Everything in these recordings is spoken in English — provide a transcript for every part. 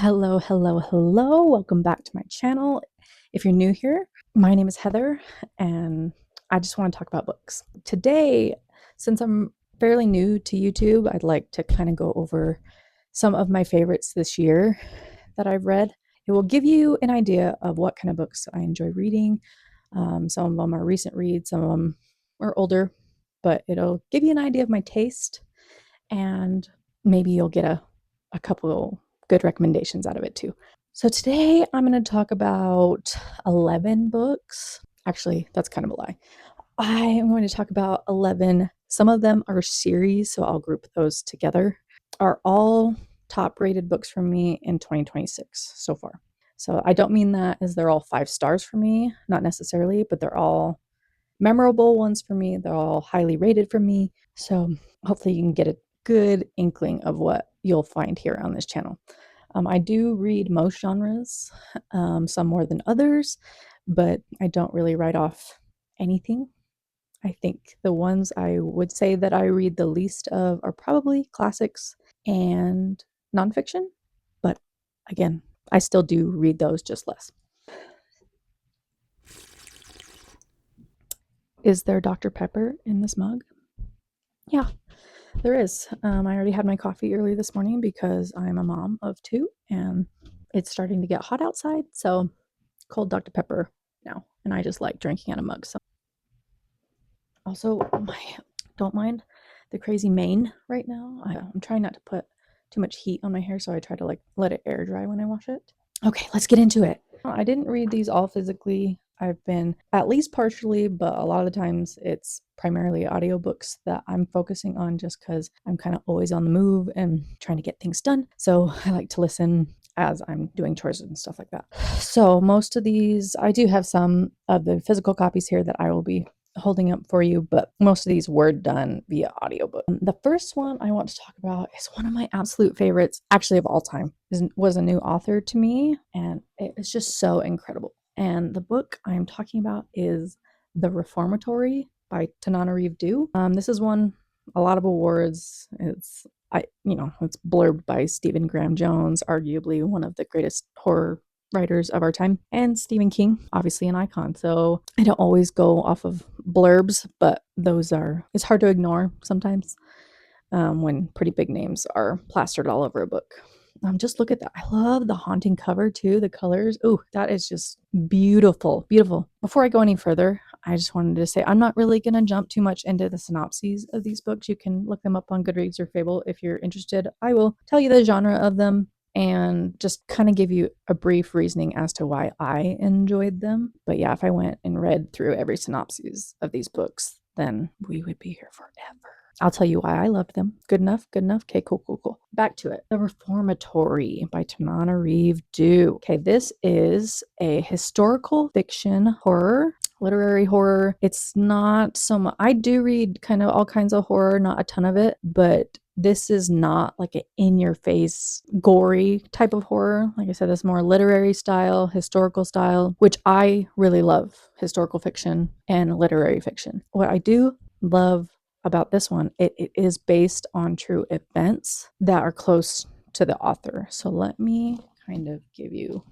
Hello, hello, hello. Welcome back to my channel. If you're new here, my name is Heather and I just want to talk about books. Today, since I'm fairly new to YouTube, I'd like to kind of go over some of my favorites this year that I've read. It will give you an idea of what kind of books I enjoy reading. Some of them are recent reads, some of them are older, but it'll give you an idea of my taste and maybe you'll get a couple good recommendations out of it too. So today I'm going to talk about 11 books. Actually, that's kind of a lie. I am going to talk about 11. Some of them are series, so I'll group those together. Are all top rated books for me in 2026 so far. So I don't mean that as they're all 5 stars for me, not necessarily, but they're all memorable ones for me. They're all highly rated for me. So hopefully you can get a good inkling of what you'll find here on this channel. I do read most genres, some more than others, but I don't really write off anything. I think the ones I would say that I read the least of are probably classics and nonfiction, but again, I still do read those, just less. Is there Dr. Pepper in this mug? Yeah, there is. I already had my coffee early this morning because I'm a mom of 2 and it's starting to get hot outside. So cold Dr. Pepper now. And I just like drinking out of mugs. So also, don't mind the crazy mane right now. I'm trying not to put too much heat on my hair, so I try to like let it air dry when I wash it. Okay, let's get into it. I didn't read these all physically. I've been at least partially, but a lot of the times it's primarily audiobooks that I'm focusing on just because I'm kind of always on the move and trying to get things done. So I like to listen as I'm doing chores and stuff like that. So most of these, I do have some of the physical copies here that I will be holding up for you, but most of these were done via audiobook. The first one I want to talk about is one of my absolute favorites, actually of all time. Was a new author to me, and it is just so incredible. And the book I'm talking about is The Reformatory by Tananarive Due. This has won a lot of awards. It's blurbed by Stephen Graham Jones, arguably one of the greatest horror writers of our time, and Stephen King, obviously an icon. So I don't always go off of blurbs, but it's hard to ignore sometimes when pretty big names are plastered all over a book. Just look at that. I love the haunting cover too. The colors. Oh, that is just beautiful. Beautiful. Before I go any further, I just wanted to say I'm not really going to jump too much into the synopses of these books. You can look them up on Goodreads or Fable if you're interested. I will tell you the genre of them and just kind of give you a brief reasoning as to why I enjoyed them. But yeah, if I went and read through every synopsis of these books, then we would be here forever. I'll tell you why I loved them. Good enough? Good enough? Okay, cool, cool, cool. Back to it. The Reformatory by Tananarive Due. Okay, this is a historical fiction horror, literary horror. It's not so much. I do read kind of all kinds of horror, not a ton of it, but this is not like an in-your-face, gory type of horror. Like I said, it's more literary style, historical style, which I really love, historical fiction and literary fiction. What I do love about this one, it is based on true events that are close to the author. So let me kind of give you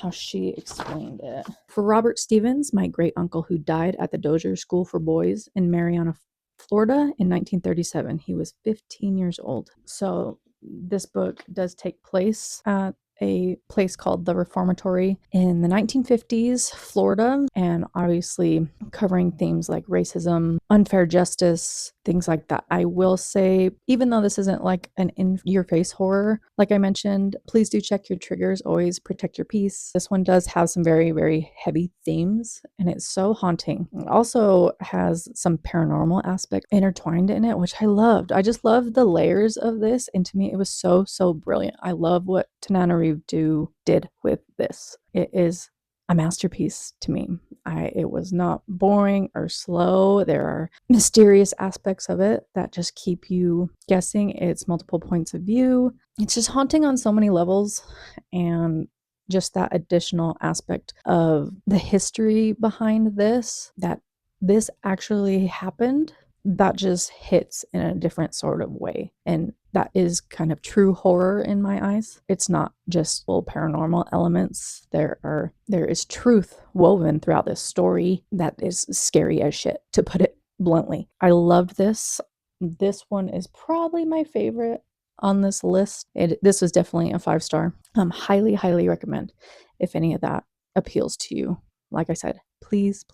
how she explained it. For Robert Stevens, my great uncle who died at the Dozier School for Boys in Marianna, Florida in 1937. He was 15 years old. So this book does take place at a place called the Reformatory in the 1950s, Florida, and obviously covering themes like racism, unfair justice, things like that. I will say, even though this isn't like an in-your-face horror, like I mentioned, please do check your triggers, always protect your peace. This one does have some very, very heavy themes, and it's so haunting. It also has some paranormal aspect intertwined in it, which I loved. I just loved the layers of this, and to me, it was so, so brilliant. I love what Tananarive Due did with this. It is a masterpiece to me. It was not boring or slow. There are mysterious aspects of it that just keep you guessing. It's multiple points of view. It's just haunting on so many levels, and just that additional aspect of the history behind this, that this actually happened that just hits in a different sort of way. And that is kind of true horror in my eyes. It's not just full paranormal elements. There is truth woven throughout this story that is scary as shit, to put it bluntly. I loved this. This one is probably my favorite on this list. This was definitely a 5-star. Highly recommend if any of that appeals to you. Like I said, please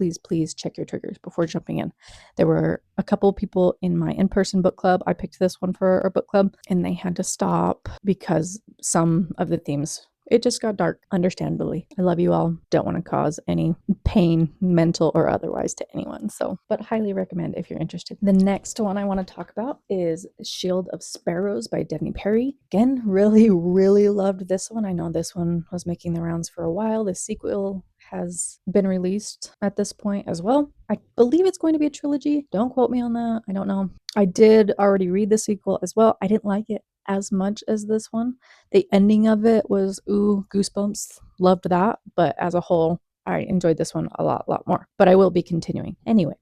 check your triggers before jumping in. There were a couple people in my in-person book club. I picked this one for our book club, and they had to stop because some of the themes, it just got dark, understandably. I love you all. Don't want to cause any pain, mental or otherwise, to anyone. But highly recommend if you're interested. The next one I want to talk about is Shield of Sparrows by Devney Perry. Again, really loved this one. I know this one was making the rounds for a while. The sequel has been released at this point as well. I believe it's going to be a trilogy. Don't quote me on that. I don't know. I did already read the sequel as well. I didn't like it as much as this one. The ending of it was goosebumps. Loved that, but as a whole, I enjoyed this one a lot more. But I will be continuing anyway.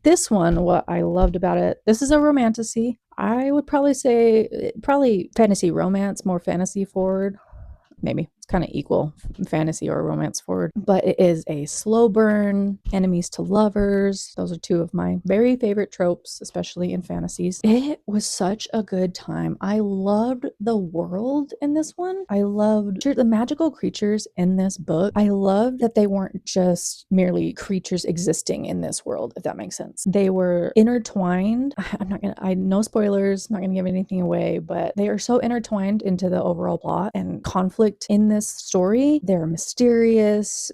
This one, what I loved about it, this is a romantasy. I would probably say fantasy romance, more fantasy forward. Maybe it's kind of equal fantasy or romance forward, but it is a slow burn, enemies to lovers. Those are two of my very favorite tropes, especially in fantasies. It was such a good time. I loved the world in this one. I loved the magical creatures in this book. I loved that they weren't just merely creatures existing in this world, if that makes sense. They were intertwined. No spoilers, not gonna give anything away, but they are so intertwined into the overall plot and conflict in this story. They're mysterious.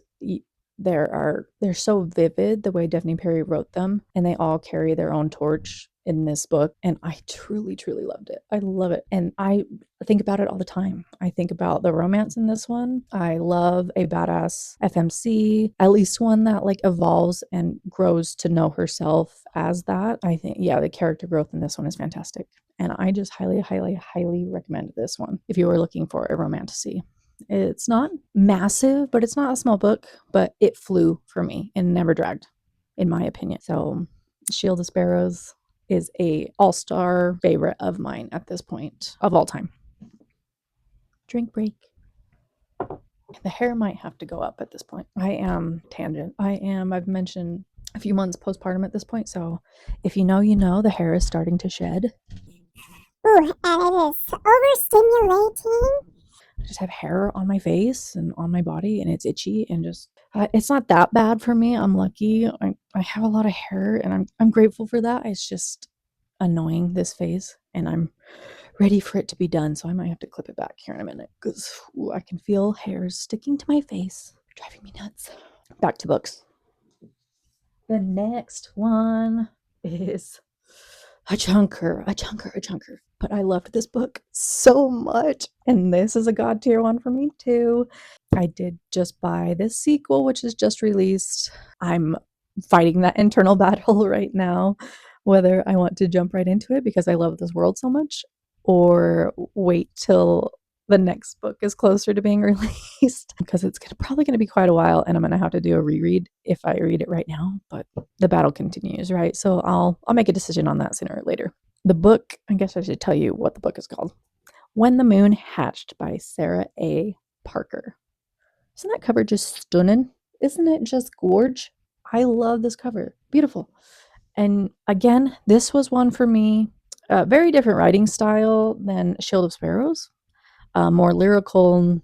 They're so vivid the way Devney Perry wrote them, and they all carry their own torch in this book, and I truly loved it. I love it, and I think about it all the time. I think about the romance in this one. I love a badass FMC, at least one that like evolves and grows to know herself as that. I think, yeah, the character growth in this one is fantastic, and I just highly recommend this one if you are looking for a romantasy. It's not massive, but it's not a small book, but it flew for me and never dragged, in my opinion. So Shield of Sparrows is a all-star favorite of mine at this point of all time. Drink break. The hair might have to go up at this point. I've mentioned a few months postpartum at this point, so if you know, the hair is starting to shed. Ooh, and it is overstimulating. I just have hair on my face and on my body, and it's itchy, and just it's not that bad for me. I'm lucky. I have a lot of hair, and I'm grateful for that. It's just annoying this phase, and I'm ready for it to be done. So I might have to clip it back here in a minute because I can feel hairs sticking to my face. They're driving me nuts. Back to books. The next one is a chunker. But I loved this book so much, and this is a god tier one for me too. I did just buy this sequel, which is just released. I'm fighting that internal battle right now, whether I want to jump right into it because I love this world so much, or wait till the next book is closer to being released, because it's probably going to be quite a while, and I'm going to have to do a reread if I read it right now, but the battle continues, right? So I'll make a decision on that sooner or later. The book, I guess I should tell you what the book is called. When the Moon Hatched by Sarah A. Parker. Isn't that cover just stunning? Isn't it just gorge? I love this cover. Beautiful. And again, this was one for me. Very different writing style than Shield of Sparrows. More lyrical,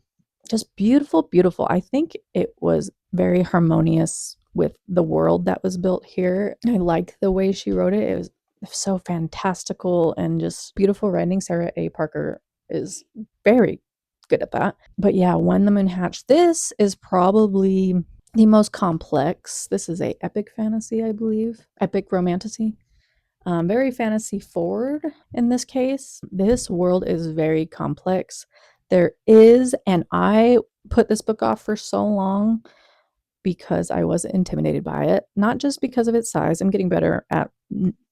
just beautiful. I think it was very harmonious with the world that was built here. I liked the way she wrote it. It was so fantastical and just beautiful writing. Sarah A. Parker is very good at that. But yeah, When the Moon Hatched, this is probably the most complex. This is a epic fantasy, I believe. Epic romantasy. Very fantasy forward in this case. This world is very complex. There is, and I put this book off for so long because I was intimidated by it, not just because of its size. I'm getting better at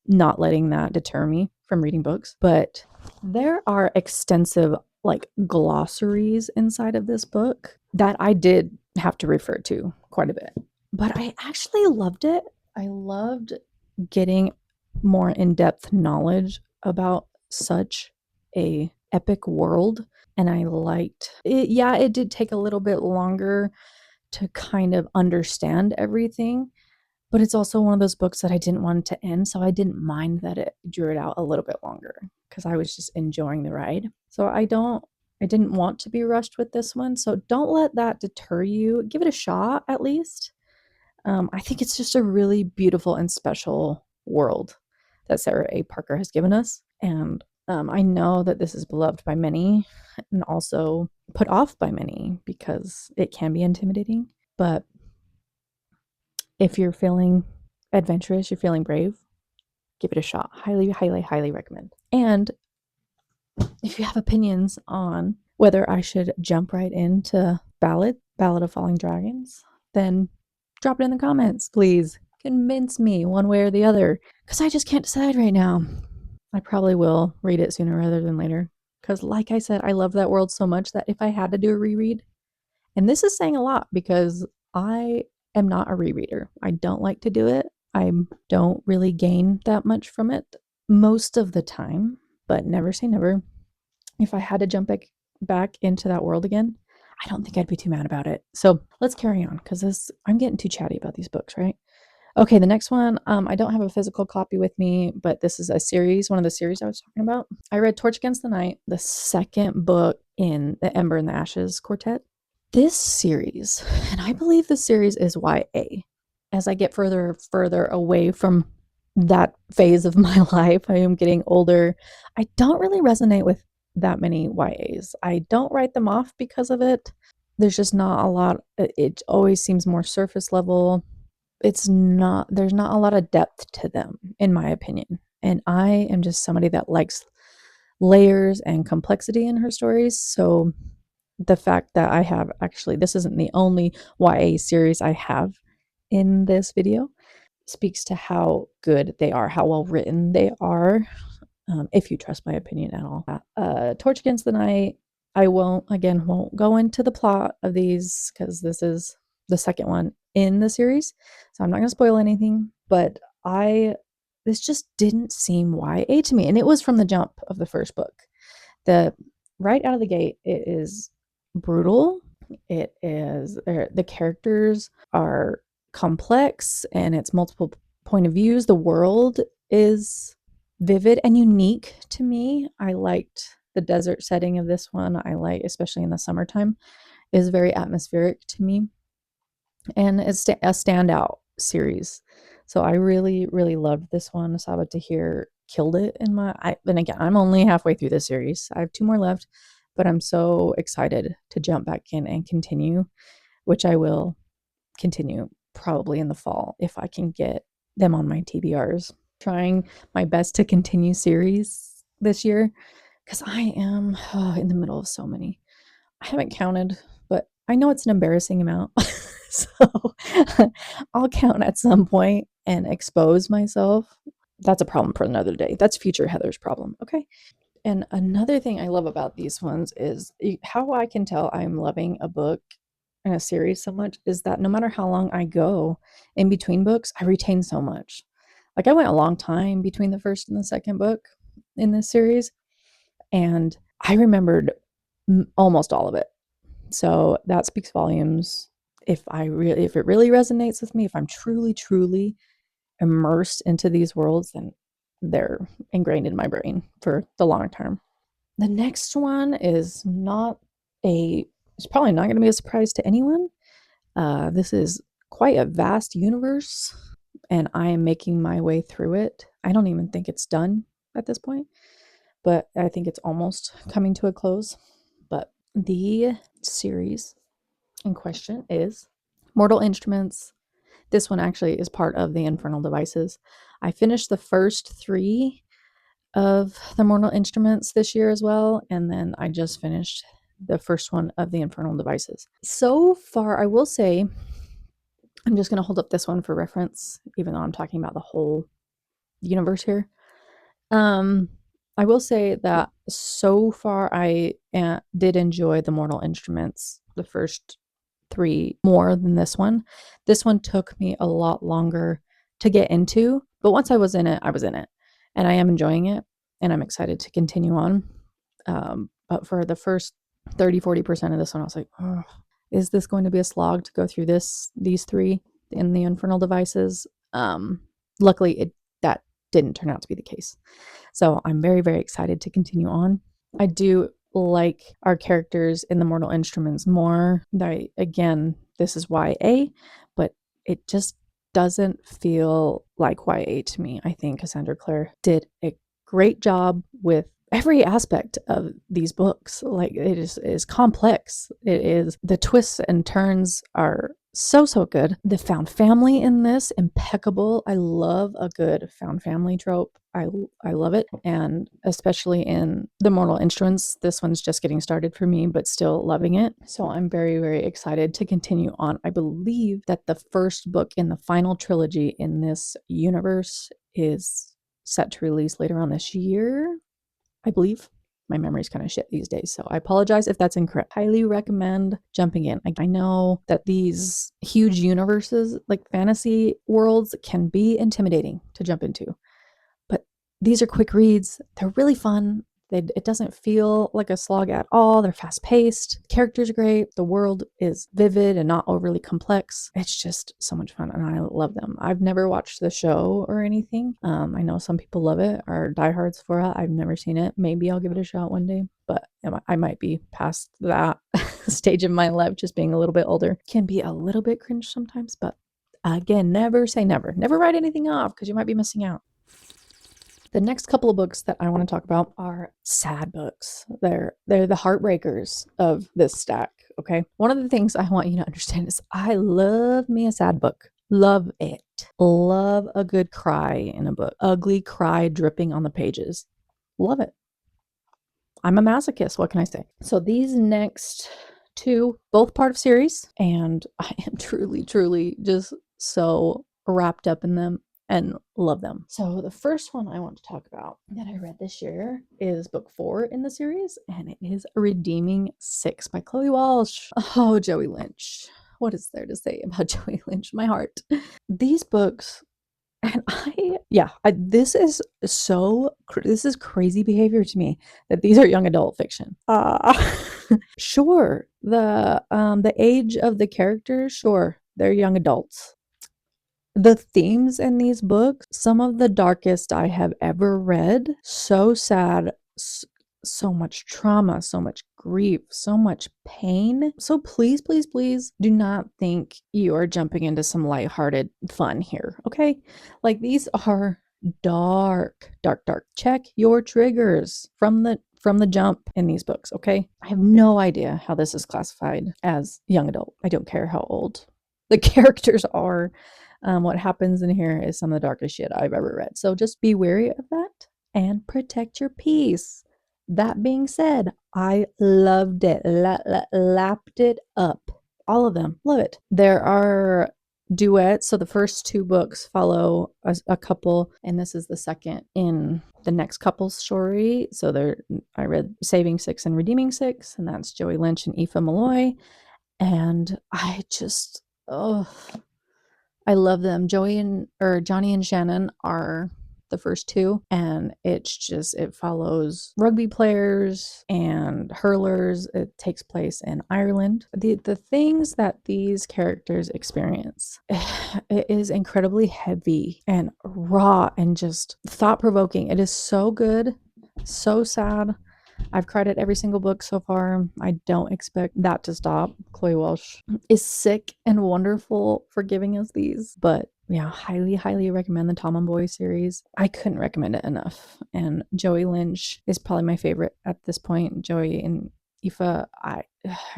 not letting that deter me from reading books, but there are extensive like glossaries inside of this book that I did have to refer to quite a bit. But I actually loved it. I loved getting more in-depth knowledge about such a epic world, and I liked it. Yeah, it did take a little bit longer to kind of understand everything, but it's also one of those books that I didn't want it to end, so I didn't mind that it drew it out a little bit longer because I was just enjoying the ride. So I didn't want to be rushed with this one, so don't let that deter you. Give it a shot at least. I think it's just a really beautiful and special world that Sarah A. Parker has given us. And I know that this is beloved by many and also put off by many because it can be intimidating. But if you're feeling adventurous, you're feeling brave, give it a shot. Highly, highly, highly recommend. And if you have opinions on whether I should jump right into Ballad of Falling Dragons, then drop it in the comments, please. Convince me one way or the other, because I just can't decide right now. I probably will read it sooner rather than later, because like I said, I love that world so much that if I had to do a reread, and this is saying a lot because I am not a rereader. I don't like to do it. I don't really gain that much from it most of the time, but never say never. If I had to jump back into that world again, I don't think I'd be too mad about it. So let's carry on because I'm getting too chatty about these books, right? Okay, the next one, I don't have a physical copy with me, but this is a series, one of the series I was talking about. I read Torch Against the Night, the second book in the Ember and the Ashes quartet. This series, and I believe this series is YA. As I get further away from that phase of my life, I am getting older. I don't really resonate with that many YAs. I don't write them off because of it. There's just not a lot. It always seems more surface level. There's not a lot of depth to them, in my opinion. And I am just somebody that likes layers and complexity in her stories. So the fact that I have actually, this isn't the only YA series I have in this video, speaks to how good they are, how well written they are, if you trust my opinion at all. Torch Against the Night, I won't go into the plot of these because this is the second one in the series, so I'm not going to spoil anything, but this just didn't seem YA to me, and it was from the jump of the first book. The right out of the gate, it is brutal. It is the characters are complex and it's multiple point of views. The world is vivid and unique to me. I liked the desert setting of this one. I like, especially in the summertime, is very atmospheric to me, and it's a standout series. So I really, really loved this one. Saba Tahir killed it in and again, I'm only halfway through this series. I have 2 more left, but I'm so excited to jump back in and continue, which I will continue probably in the fall if I can get them on my TBRs. Trying my best to continue series this year because I am in the middle of so many. I haven't counted, but I know it's an embarrassing amount. So I'll count at some point and expose myself. That's a problem for another day. That's future Heather's problem. Okay. And another thing I love about these ones is how I can tell I'm loving a book and a series so much is that no matter how long I go in between books, I retain so much. Like I went a long time between the first and the second book in this series, and I remembered almost all of it. So that speaks volumes. If it really resonates with me, if I'm truly immersed into these worlds, then they're ingrained in my brain for the long term. The next one is it's probably not going to be a surprise to anyone. This is quite a vast universe, and I am making my way through it. I don't even think it's done at this point, but I think it's almost coming to a close. But the series in question is Mortal Instruments. This one actually is part of the Infernal Devices. I finished the first 3 of the Mortal Instruments this year as well, and then I just finished the first one of the Infernal Devices. So far, I will say, I'm just going to hold up this one for reference, even though I'm talking about the whole universe here. I will say that so far I did enjoy the Mortal Instruments, the first 3, more than this one. This one took me a lot longer to get into, But once I was in it, I was in it. And I am enjoying it. And I'm excited to continue on. But for the first 30-40% of this one, I was like, oh, is this going to be a slog to go through these three in the Infernal Devices? Luckily, that didn't turn out to be the case. So I'm very, very excited to continue on. I do like our characters in the Mortal Instruments more. Again, this is YA, but it just doesn't feel like YA to me. I think Cassandra Clare did a great job with every aspect of these books. Like it is complex. It is, the twists and turns are so good. The found family in this, impeccable. I love a good found family trope. I love it. And especially in the Mortal Instruments, this one's just getting started for me, but still loving it. So I'm very, very excited to continue on. I believe that the first book in the final trilogy in this universe is set to release later on this year, I believe. My memory's kind of shit these days, so I apologize if that's incorrect. Highly recommend jumping in. I know that these huge universes, like fantasy worlds, can be intimidating to jump into, but these are quick reads. They're really fun. It doesn't feel like a slog at all. They're fast paced. Characters are great. The world is vivid and not overly complex. It's just so much fun, and I love them. I've never watched the show or anything. I know some people love it, are diehards for it. I've never seen it. Maybe I'll give it a shot one day, but I might be past that stage of my life, just being a little bit older. Can be a little bit cringe sometimes, but again, never say never. Never write anything off because you might be missing out. The next couple of books that I want to talk about are sad books. They're the heartbreakers of this stack, okay? One of the things I want you to understand is I love me a sad book. Love it. Love a good cry in a book. Ugly cry dripping on the pages. Love it. I'm a masochist. What can I say? So these next two, both part of series, and I am truly, truly just so wrapped up in them and love them. So the first one I want to talk about that I read this year is book 4 in the series, and it is Redeeming 6 by Chloe Walsh. Oh, Joey Lynch. What is there to say about Joey Lynch? My heart. These books, and this is crazy behavior to me that these are young adult fiction. Sure, the age of the characters, sure, they're young adults. The themes in these books, some of the darkest I have ever read. So sad, so much trauma, so much grief, so much pain. So please, please, please do not think you are jumping into some lighthearted fun here, okay? Like these are dark, dark, dark. Check your triggers from the jump in these books, okay? I have no idea how this is classified as young adult. I don't care how old the characters are. What happens in here is some of the darkest shit I've ever read. So just be wary of that and protect your peace. That being said, I loved it. Lapped it up. All of them. Love it. There are duets. So the first 2 books follow a couple, and this is the second in the next couple's story. So I read Saving 6 and Redeeming 6, and that's Joey Lynch and Aoife Malloy. And I just, I love them. Johnny and Shannon are the first 2, and it follows rugby players and hurlers. It takes place in Ireland. The things that these characters experience, it is incredibly heavy and raw and just thought-provoking. It is so good, so sad. I've cried at every single book so far. I don't expect that to stop. Chloe Walsh is sick and wonderful for giving us these, but yeah, highly, highly recommend the Tom and Boy series. I couldn't recommend it enough. And Joey Lynch is probably my favorite at this point. Joey and Aoife, I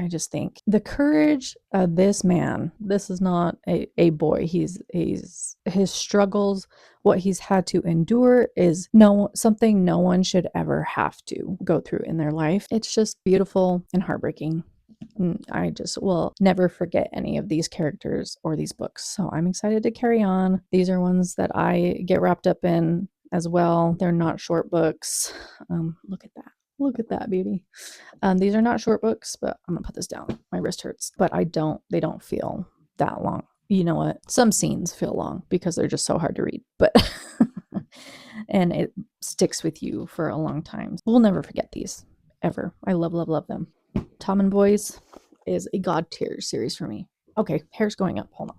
just think the courage of this man. This is not a boy. He's his struggles, what he's had to endure is something no one should ever have to go through in their life. It's just beautiful and heartbreaking. I just will never forget any of these characters or these books. So I'm excited to carry on. These are ones that I get wrapped up in as well. They're not short books. Look at that. Look at that beauty. These are not short books, but I'm gonna put this down. My wrist hurts, but they don't feel that long. you know what? Some scenes feel long because they're just so hard to read, but and it sticks with you for a long time. We'll never forget these ever. I love, love, love them. Tom and Boys is a god tier series for me. Okay, hair's going up. Hold on.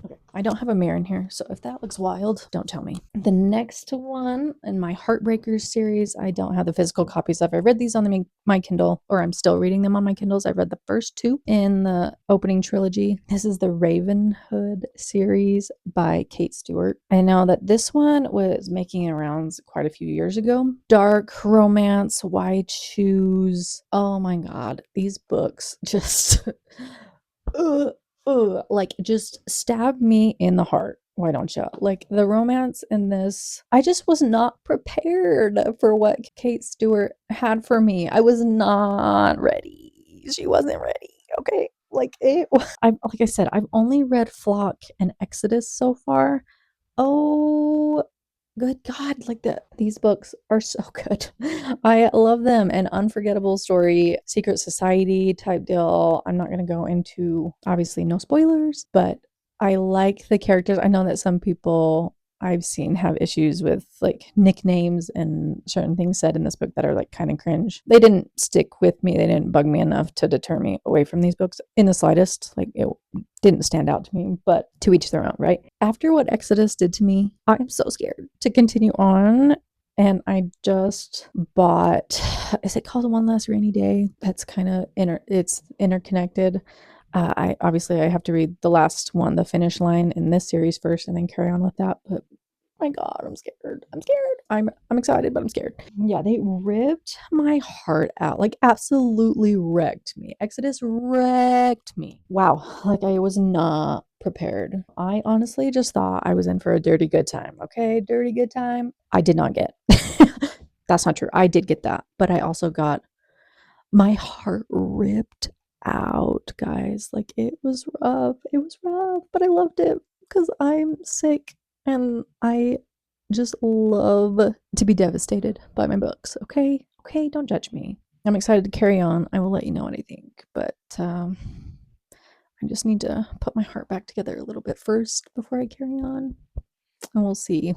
Okay, I don't have a mirror in here, so if that looks wild, don't tell me. The next one in my Heartbreakers series, I don't have the physical copies of. I read these on my Kindle, or I'm still reading them on my Kindles. I've read the first two in the opening trilogy. This is the Ravenhood series by Kate Stewart. I know that this one was making rounds quite a few years ago. Dark romance, why choose? Oh my god, these books just like just stab me in the heart. Why don't you? Like the romance in this, I just was not prepared for what Kate Stewart had for me. I was not ready. She wasn't ready. Okay. Like it, like I said, I've only read Flock and Exodus so far. Oh, good God, like these books are so good. I love them. An unforgettable story, secret society type deal. I'm not going to go into, obviously, no spoilers, but I like the characters. I know that some people I've seen have issues with like nicknames and certain things said in this book that are like kind of cringe. They didn't stick with me. They didn't bug me enough to deter me away from these books in the slightest. Like it didn't stand out to me, but to each their own, right? After what Exodus did to me, I'm so scared to continue on. And I just bought, is it called One Last Rainy Day? That's kind of it's interconnected. I have to read the last one, the finish line in this series first, and then carry on with that. But my God, I'm scared. I'm scared. I'm excited, but I'm scared. Yeah, they ripped my heart out. Like absolutely wrecked me. Exodus wrecked me. Wow, like I was not prepared. I honestly just thought I was in for a dirty good time. Okay, dirty good time. I did not get. That's not true. I did get that, but I also got my heart ripped out, guys. Like it was rough. It was rough, but I loved it because I'm sick and I just love to be devastated by my books. Okay? Okay, don't judge me. I'm excited to carry on. I will let you know what I think, but I just need to put my heart back together a little bit first before I carry on. And we'll see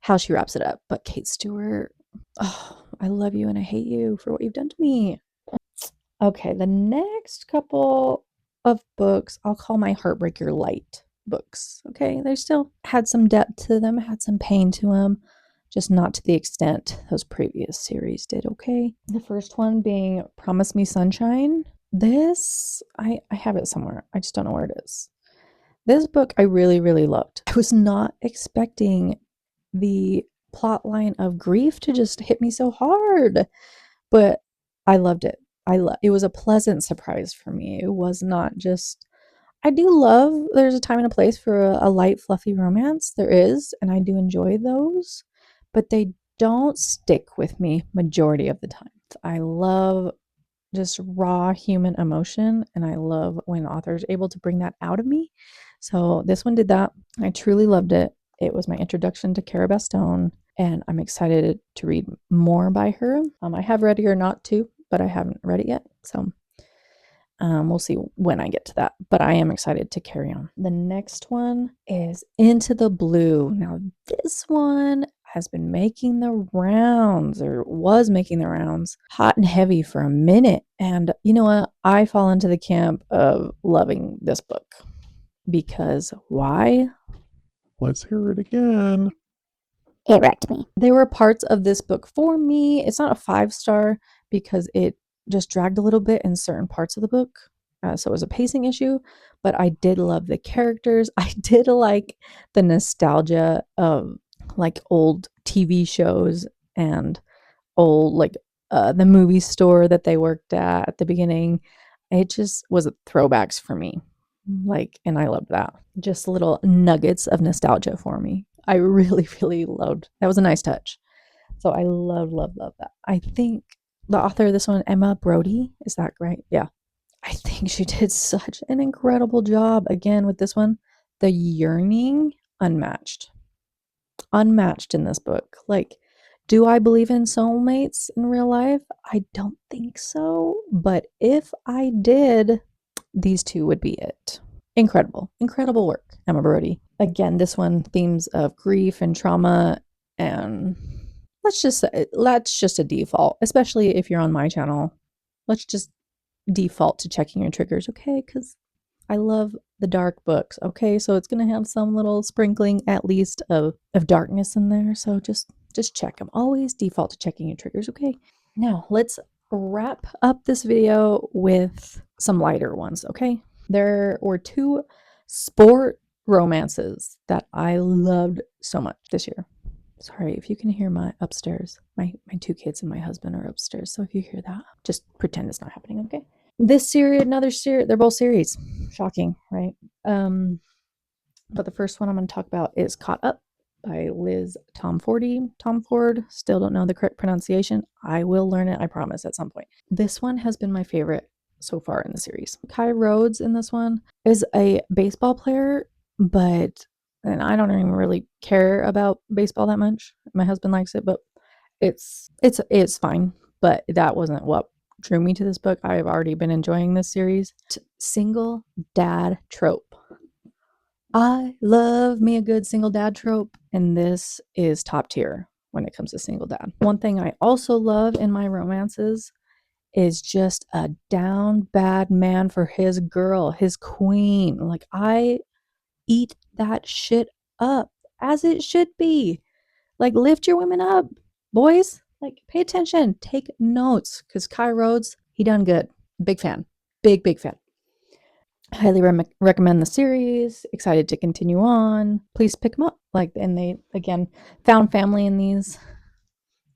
how she wraps it up. But Kate Stewart, oh, I love you and I hate you for what you've done to me. Okay, the next couple of books I'll call my Heartbreaker Light books. Okay, they still had some depth to them, had some pain to them, just not to the extent those previous series did. Okay, the first one being Promise Me Sunshine. This, I have it somewhere, I just don't know where it is. This book I really, really loved. I was not expecting the plot line of grief to just hit me so hard, but I loved it. It was a pleasant surprise for me. It was not just I do love there's a time and a place for a light fluffy romance. There is, and I do enjoy those, but they don't stick with me majority of the time. I love just raw human emotion, and I love when authors are able to bring that out of me. So this one did that. I truly loved it. It was my introduction to Cara Bastone, and I'm excited to read more by her. I have Ready or Not too, but I haven't read it yet. So we'll see when I get to that, but I am excited to carry on. The next one is Into the Blue. Now, this one has been making the rounds, or was making the rounds, hot and heavy for a minute. And you know what? I fall into the camp of loving this book. Because why? Let's hear it again. It wrecked me. There were parts of this book for me. It's not a 5-star because it just dragged a little bit in certain parts of the book. So it was a pacing issue, but I did love the characters. I did like the nostalgia of like old TV shows and old like the movie store that they worked at the beginning. It just was throwbacks for me. Like, and I loved that. Just little nuggets of nostalgia for me. I really, really loved. That was a nice touch. So I love that. I think the author of this one, Emma Brody, is that right? Yeah. I think she did such an incredible job again with this one. The yearning, unmatched. Unmatched in this book. Like, do I believe in soulmates in real life? I don't think so. But if I did, these two would be it. incredible, incredible work, Emma Brody. Again, this one themes of grief and trauma, and that's just a default, especially if you're on my channel. Let's just default to checking your triggers, okay? Because I love the dark books, okay? So it's gonna have some little sprinkling at least of darkness in there. So just check them. Always default to checking your triggers, okay? Now let's wrap up this video with some lighter ones, okay? There were 2 sport romances that I loved so much this year. Sorry if you can hear my upstairs. My 2 kids and my husband are upstairs. So if you hear that, just pretend it's not happening, okay? This series, another series, they're both series. Shocking, right? But the first one I'm going to talk about is Caught Up by Liz Tomford. Still don't know the correct pronunciation. I will learn it, I promise, at some point. This one has been my favorite so far in the series. Kai Rhodes in this one is a baseball player, and I don't even really care about baseball that much. My husband likes it, but it's fine. But that wasn't what drew me to this book. I've already been enjoying this series. Single dad trope. I love me a good single dad trope, and this is top tier when it comes to single dad. One thing I also love in my romances is just a down bad man for his girl, his queen. Like, I eat that shit up as it should be. Like, lift your women up, boys. Like, pay attention, take notes, because Kai Rhodes, he done good. Big fan. Big fan. Highly recommend the series. Excited to continue on. Please pick them up. Like, and they, again, found family in these.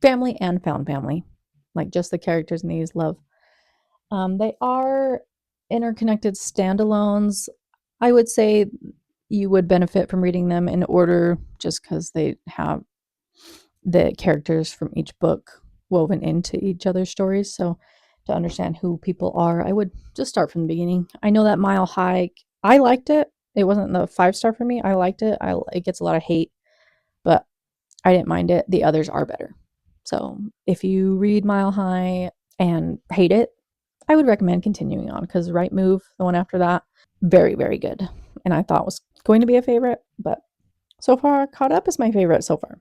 Family and found family. Like, just the characters in these, love. They are interconnected standalones. I would say you would benefit from reading them in order just because they have the characters from each book woven into each other's stories. So to understand who people are, I would just start from the beginning. I know that Mile High, I liked it. It wasn't the 5-star for me. I liked it. It gets a lot of hate, but I didn't mind it. The others are better. So if you read Mile High and hate it, I would recommend continuing on, because Right Move, the one after that, very, very good. And I thought was going to be a favorite, but so far, Caught Up is my favorite so far.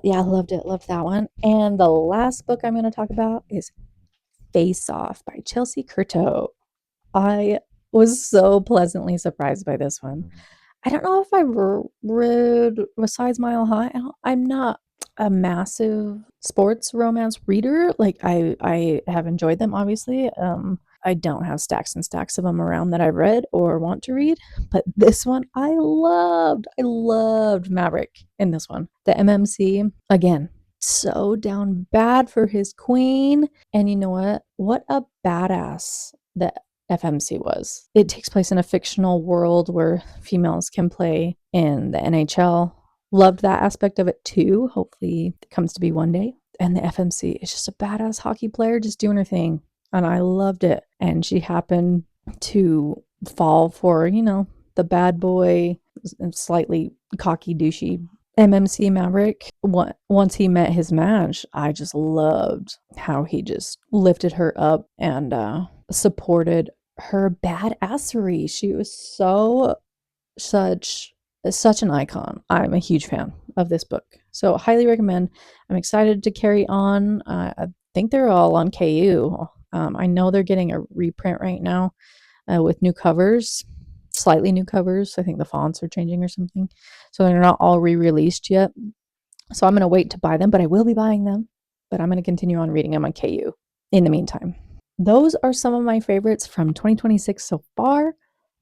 Yeah, loved it. Loved that one. And the last book I'm going to talk about is Face Off by Chelsea Curto. I was so pleasantly surprised by this one. I don't know if I read besides Mile High. I'm not a massive sports romance reader. Like, I have enjoyed them, obviously. I don't have stacks and stacks of them around that I've read or want to read, but this one I loved. I loved Maverick in this one. The MMC, again, so down bad for his queen. And you know what? What a badass that FMC was. It takes place in a fictional world where females can play in the NHL. Loved that aspect of it too. Hopefully it comes to be one day. And the FMC is just a badass hockey player just doing her thing. And I loved it. And she happened to fall for, the bad boy, slightly cocky, douchey MMC Maverick. Once he met his match, I just loved how he just lifted her up and supported her badassery. She was such an icon. I'm a huge fan of this book, so highly recommend. I'm excited to carry on. I think they're all on KU. I know they're getting a reprint right now with new covers, slightly new covers. I think the fonts are changing or something, so they're not all re-released yet. So I'm going to wait to buy them, but I will be buying them. But I'm going to continue on reading them on KU in the meantime. Those are some of my favorites from 2026 so far.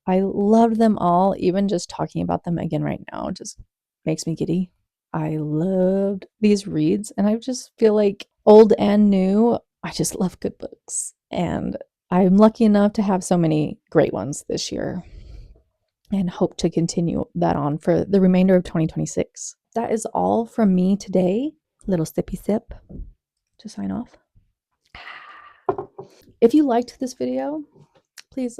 I loved them all. Even just talking about them again right now just makes me giddy. I loved these reads, and I just feel like old and new, I just love good books. And I'm lucky enough to have so many great ones this year, and hope to continue that on for the remainder of 2026. That is all from me today. Little sippy sip to sign off. If you liked this video, please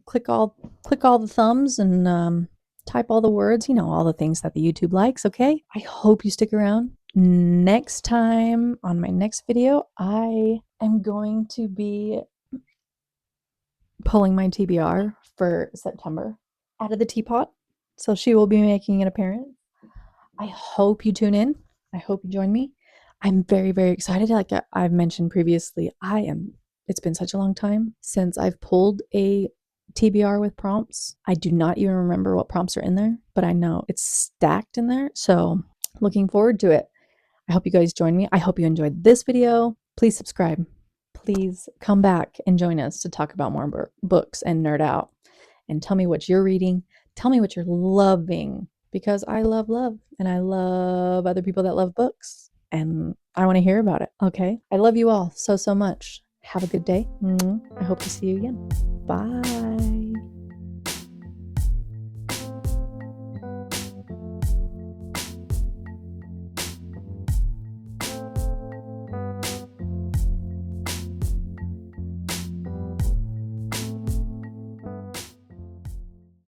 click all the thumbs and type all the words, all the things that the YouTube likes, okay? I hope you stick around. Next time on my next video, I am going to be pulling my TBR for September out of the teapot. So she will be making an appearance. I hope you tune in. I hope you join me. I'm very, very excited. Like I've mentioned previously, it's been such a long time since I've pulled a TBR with prompts. I do not even remember what prompts are in there, but I know it's stacked in there. So looking forward to it. I hope you guys join me. I hope you enjoyed this video. Please subscribe. Please come back and join us to talk about more books and nerd out. And tell me what you're reading. Tell me what you're loving, because I love love and I love other people that love books and I want to hear about it. Okay. I love you all so, so much. Have a good day. I hope to see you again. Bye.